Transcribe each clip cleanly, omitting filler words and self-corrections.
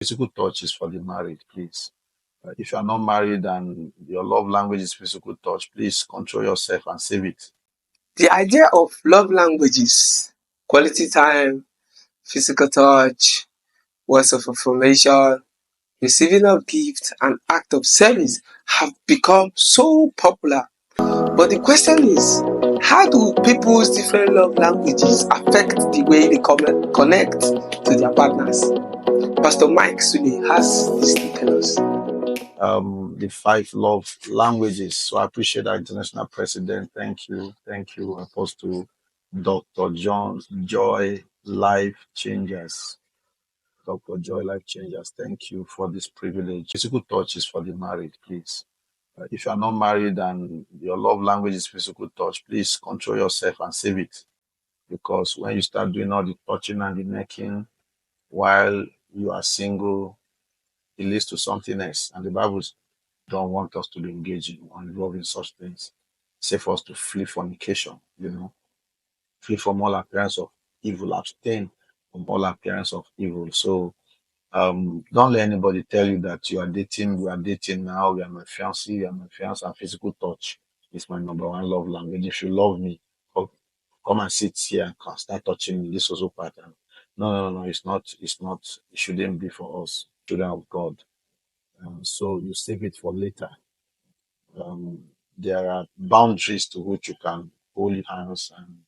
Physical touch is for the married, please. If you are not married and your love language is physical touch, please control yourself and save it. The idea of love languages, quality time, physical touch, words of affirmation, receiving of gifts, and act of service have become so popular. But the question is, how do people's different love languages affect the way they connect to their partners? Pastor Mike Sule has this to tell us. The 5 love languages. So I appreciate our international president. Thank you. Thank you, Apostle Dr. John Joy Life Changers. Dr. Joy Life Changers. Thank you for this privilege. Physical touch is for the married, please. If you are not married and your love language is physical touch, please control yourself and save it. Because when you start doing all the touching and the necking while you are single, it leads to something else. And the Bible don't want us to be engaging or involved in such things. Say for us to flee fornication, flee from all appearance of evil, abstain from all appearance of evil. So don't let anybody tell you that we are dating now, we are my fiancé, you are my fiancé, and physical touch is my number one love language. If you love me, come and sit here and start touching me. This also pattern. No, it's not, it shouldn't be for us, children of God. So you save it for later. There are boundaries to which you can hold hands and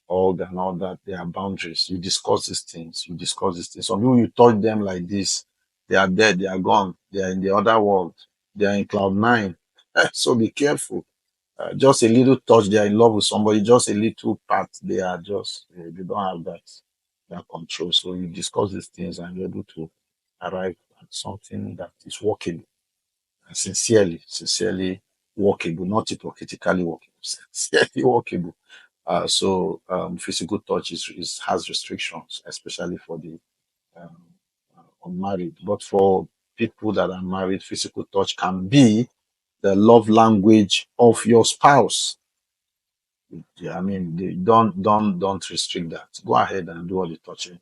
all that. There are boundaries. You discuss these things. Some people, you touch them like this, they are dead, they are gone, they are in the other world, they are in cloud nine. So be careful. Just a little touch, they are in love with somebody. Just a little part, they are just they don't have that control. So you discuss these things and you're able to arrive at something that is workable and sincerely workable, not hypocritically workable, sincerely workable. So physical touch has restrictions, especially for the um, unmarried. But for people that are married, physical touch can be the love language of your spouse. Yeah, I mean, don't restrict that. Go ahead and do all the touching.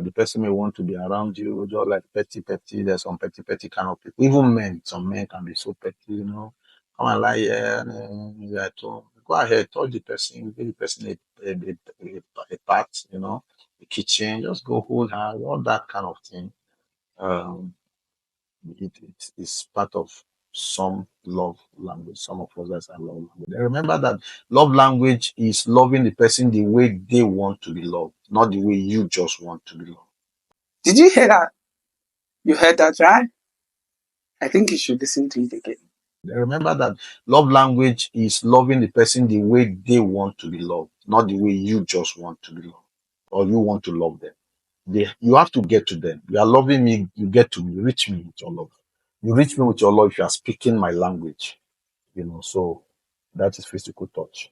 The person may want to be around you, just like petty. There's some petty kind of people. Even men, some men can be so petty. Come and lie here, at home. Go ahead, touch the person, give the person a pat, the kitchen. Just go hold her, all that kind of thing. Um, it is part of some love language. Some of us that's our love language. And remember that love language is loving the person the way they want to be loved, not the way you just want to be loved. Did you hear that? You heard that, right? I think you should listen to it again. And remember that love language is loving the person the way they want to be loved, not the way you just want to be loved or you want to love them. You have to get to them. You are loving me, you get to me, reach me with your love. You reach me with your love if you are speaking my language. So that is physical touch.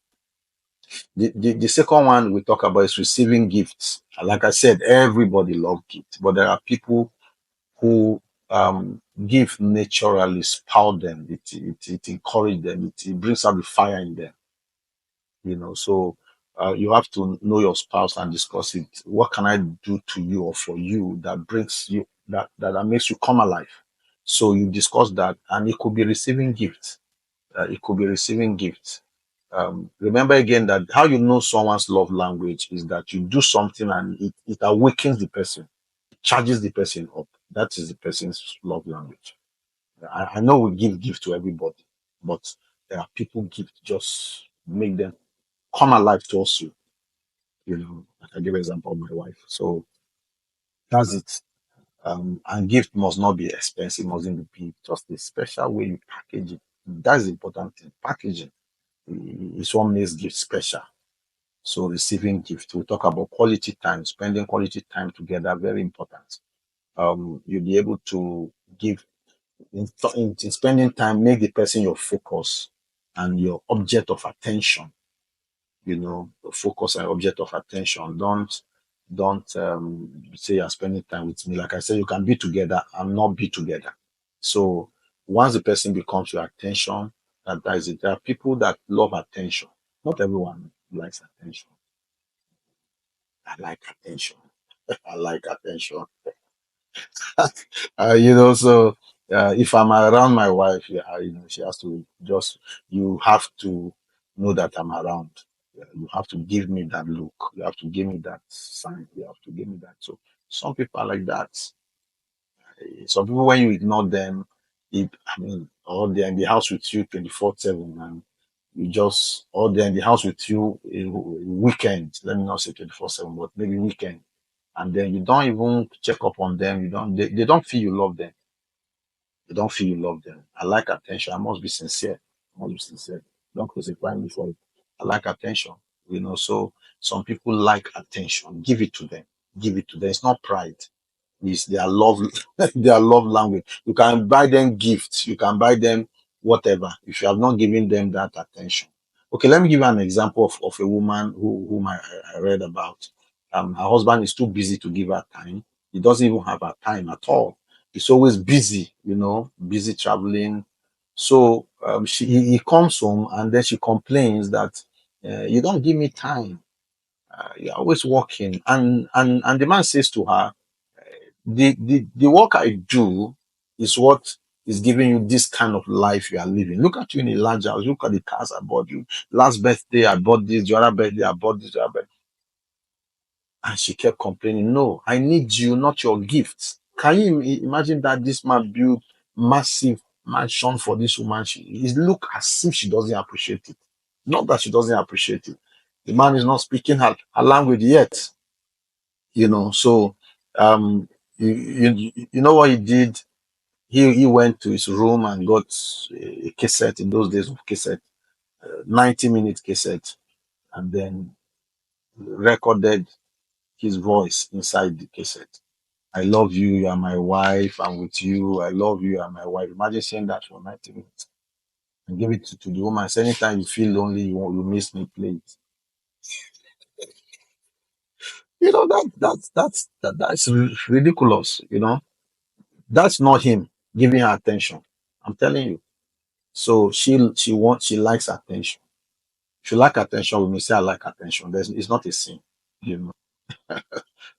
The second one we talk about is receiving gifts. Like I said, everybody loves gifts, but there are people who give naturally, spout them. It encourages them. It brings out the fire in them. So you have to know your spouse and discuss it. What can I do to you or for you that brings you that makes you come alive? So you discuss that, and it could be receiving gifts. It could be receiving gifts. Remember again that how you know someone's love language is that you do something and it awakens the person, it charges the person up. That is the person's love language. I know we give gift to everybody, but there are people gift just make them come alive to us. I can give an example of my wife. So that's it. And gift must not be expensive, mustn't be just a special way you package it. That's the important thing. Packaging is what makes gift special. So receiving gift, we talk about quality time, spending quality time together, very important. You'll be able to give in spending time, make the person your focus and your object of attention. The focus and object of attention. Don't say you're spending time with me. Like I said, you can be together and not be together. So once the person becomes your attention, that is it. There are people that love attention. Not everyone likes attention. I like attention. I like attention. So if I'm around my wife, yeah, she has to just, you have to know that I'm around. Yeah, you have to give me that look. You have to give me that sign. You have to give me that. So some people are like that. Some people, when you ignore them, or they're in the house with you 24/7, and or they're in the house with you a weekend. Let me not say 24/7, but maybe weekend, and then you don't even check up on them. They don't feel you love them. They don't feel you love them. I like attention. I must be sincere. I must be sincere. Don't crucify me for it. I like attention. So some people like attention. Give it to them. Give it to them. It's not pride. It's their love, their love language. You can buy them gifts. You can buy them whatever. If you have not given them that attention. Okay, let me give you an example of a woman whom I read about. Her husband is too busy to give her time. He doesn't even have her time at all. He's always busy, busy traveling. So he comes home and then she complains that you don't give me time. You're always working. And the man says to her, the work I do is what is giving you this kind of life you are living. Look at you in a large house. Look at the cars I bought you. Last birthday I bought this. The other birthday I bought this. The other birthday. And she kept complaining, no, I need you, not your gifts. Can you imagine that this man built massive mansion for this woman? It look as if she doesn't appreciate it. Not that she doesn't appreciate it. The man is not speaking her language yet. So um you know what he did? He went to his room and got a cassette, in those days of cassette, 90-minute cassette, and then recorded his voice inside the cassette. I love you, you are my wife, I'm with you, I love you, you are my wife. Imagine saying that for 90 minutes and give it to the woman. Say, anytime you feel lonely, you miss me, play it. That's ridiculous, That's not him giving her attention. I'm telling you. So she likes attention. If you like attention, we may say I like attention. It's not a sin, you know.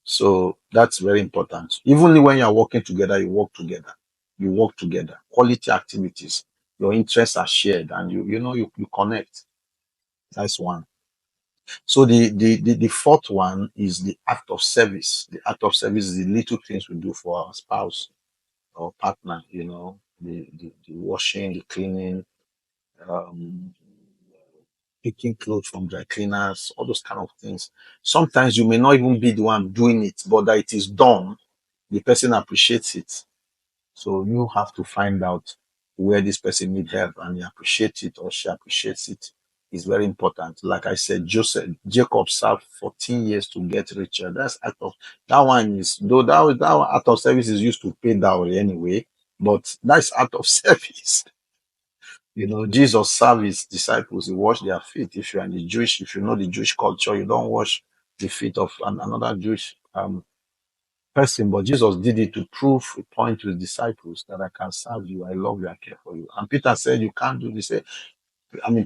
So that's very important. Even when you are working together, you work together. You work together. Quality activities. Your interests are shared, and you connect. That's one. So the fourth one is the act of service. The act of service is the little things we do for our spouse or partner. The washing, the cleaning, um, picking clothes from dry cleaners, all those kind of things. Sometimes you may not even be the one doing it, but that it is done, the person appreciates it. So you have to find out where this person needs help and he appreciates it or she appreciates it. It's very important. Like I said, Jacob served 14 years to get richer. That's act of that one is though that one act of service is used to pay dowry anyway, but that's act of service. Jesus served his disciples, he washed their feet. If you know the Jewish culture, you don't wash the feet of another Jewish person, but Jesus did it to prove a point to his disciples that I can serve you, I love you, I care for you. And Peter said, you can't do this.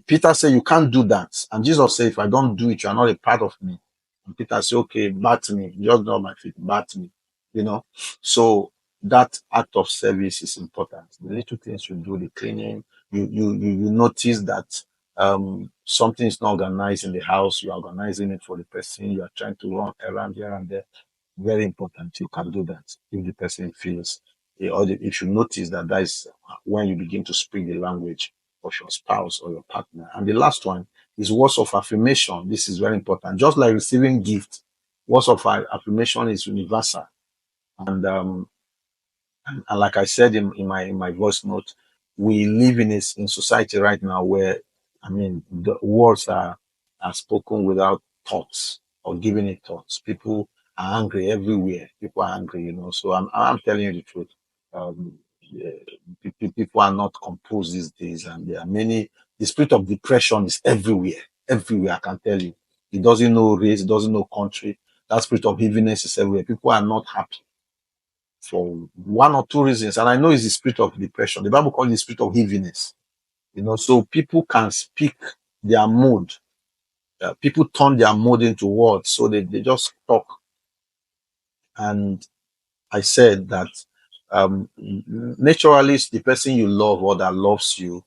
Peter said, you can't do that. And Jesus said, if I don't do it, you are not a part of me. And Peter said, okay, bat me. Just not my feet, bat me. So that act of service is important. The little things you do, the cleaning, you notice that something is not organized in the house, you're organizing it for the person, you are trying to run around here and there. Very important. You can do that if the person feels, if you notice that is when you begin to speak the language of your spouse or your partner. And the last one is words of affirmation. This is very important. Just like receiving gift, words of affirmation is universal. And like I said in my voice note, we live in society right now where the words are spoken without thoughts or giving it thoughts. People are angry everywhere. People are angry, So I'm telling you the truth. Um, yeah, people are not composed these days, and there are many. The spirit of depression is everywhere. Everywhere, I can tell you. It doesn't know race, it doesn't know country. That spirit of heaviness is everywhere. People are not happy for one or two reasons. And I know it's the spirit of depression. The Bible calls it the spirit of heaviness. So people can speak their mood. People turn their mood into words. So they just talk. And I said that naturally, it's the person you love or that loves you,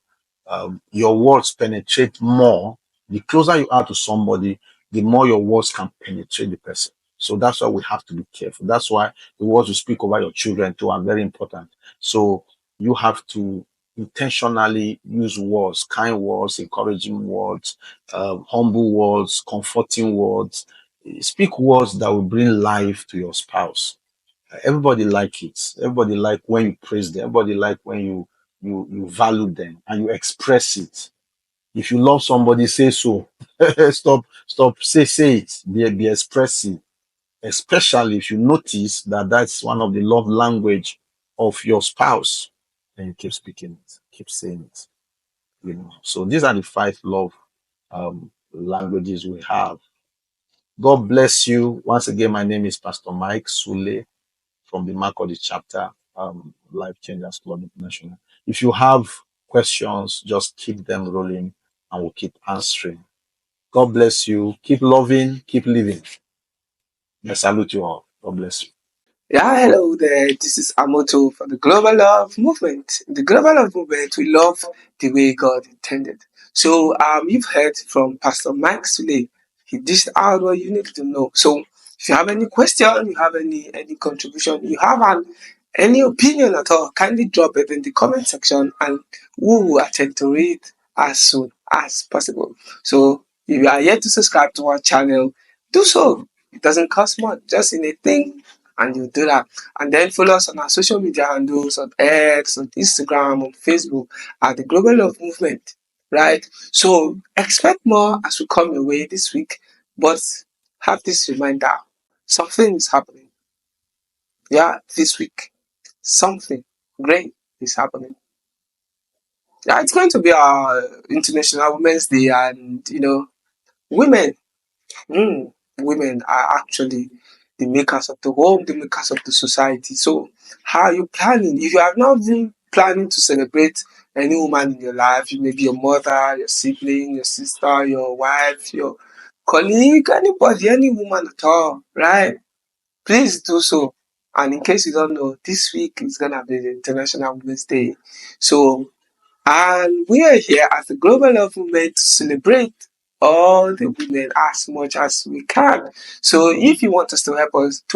your words penetrate more. The closer you are to somebody, the more your words can penetrate the person. So that's why we have to be careful. That's why the words you speak over your children too are very important. So you have to intentionally use words, kind words, encouraging words, humble words, comforting words. Speak words that will bring life to your spouse. Everybody like it. Everybody like when you praise them. Everybody like when you value them and you express it. If you love somebody, say so. Say it. Be expressive. Especially if you notice that that's one of the love language of your spouse, then you keep speaking it, keep saying it. So these are the five love languages we have. God bless you. Once again, my name is Pastor Mike Sule from the Mark of the Chapter, Life Changers Club International. If you have questions, just keep them rolling and we'll keep answering. God bless you. Keep loving, keep living. I salute you all. God bless you. Yeah, hello there. This is Amoto for the Global Love Movement. In the Global Love Movement, we love the way God intended. So, you've heard from Pastor Mike Sule. He dished out what you need to know. So, if you have any question, you have any contribution, you have any opinion at all, kindly drop it in the comment section, and we will attend to it as soon as possible. So, if you are yet to subscribe to our channel, do so. It doesn't cost much, just in a thing, and you do that. And then follow us on our social media handles on X, on Instagram, on Facebook at the Global Love Movement. Right? So expect more as we come your way this week, but have this reminder: something is happening. Yeah, this week. Something great is happening. Yeah, it's going to be our International Women's Day, and women. Women are actually the makers of the home, the makers of the society. So, how are you planning? If you have not been planning to celebrate any woman in your life, you may be your mother, your sibling, your sister, your wife, your colleague, anybody, any woman at all, right? Please do so. And in case you don't know, this week is gonna be the International Women's Day. So and we are here as the Global Love Movement to celebrate all the women as much as we can. So if you want us to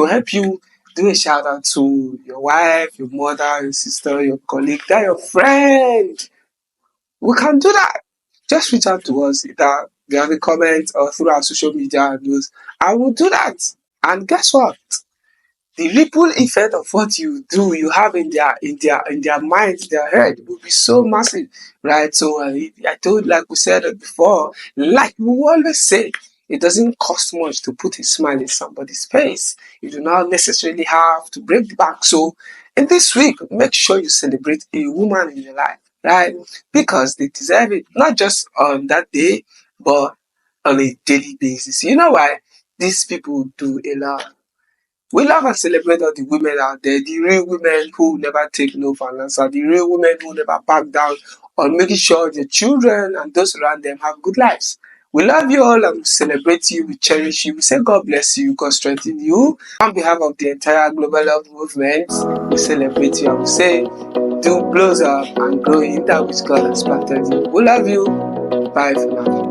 help you do a shout out to your wife, your mother, your sister, your colleague, that your friend, we can do that. Just reach out to us either via the comments or through our social media handles. I will do that. And guess what? The ripple effect of what you have in their minds, their head will be so massive, right? So I told, like we said before, like we always say, it doesn't cost much to put a smile in somebody's face. You do not necessarily have to break the bank. So in this week, make sure you celebrate a woman in your life, right? Because they deserve it, not just on that day, but on a daily basis. You know why? These people do a lot. We love and celebrate all the women out there, the real women who never take no for an answer, the real women who never back down on making sure their children and those around them have good lives. We love you all and we celebrate you, we cherish you, we say God bless you, God strengthen you. On behalf of the entire Global Love Movement, we celebrate you and we say, do blows up and grow in that which God has planted you. We love you. Bye for now.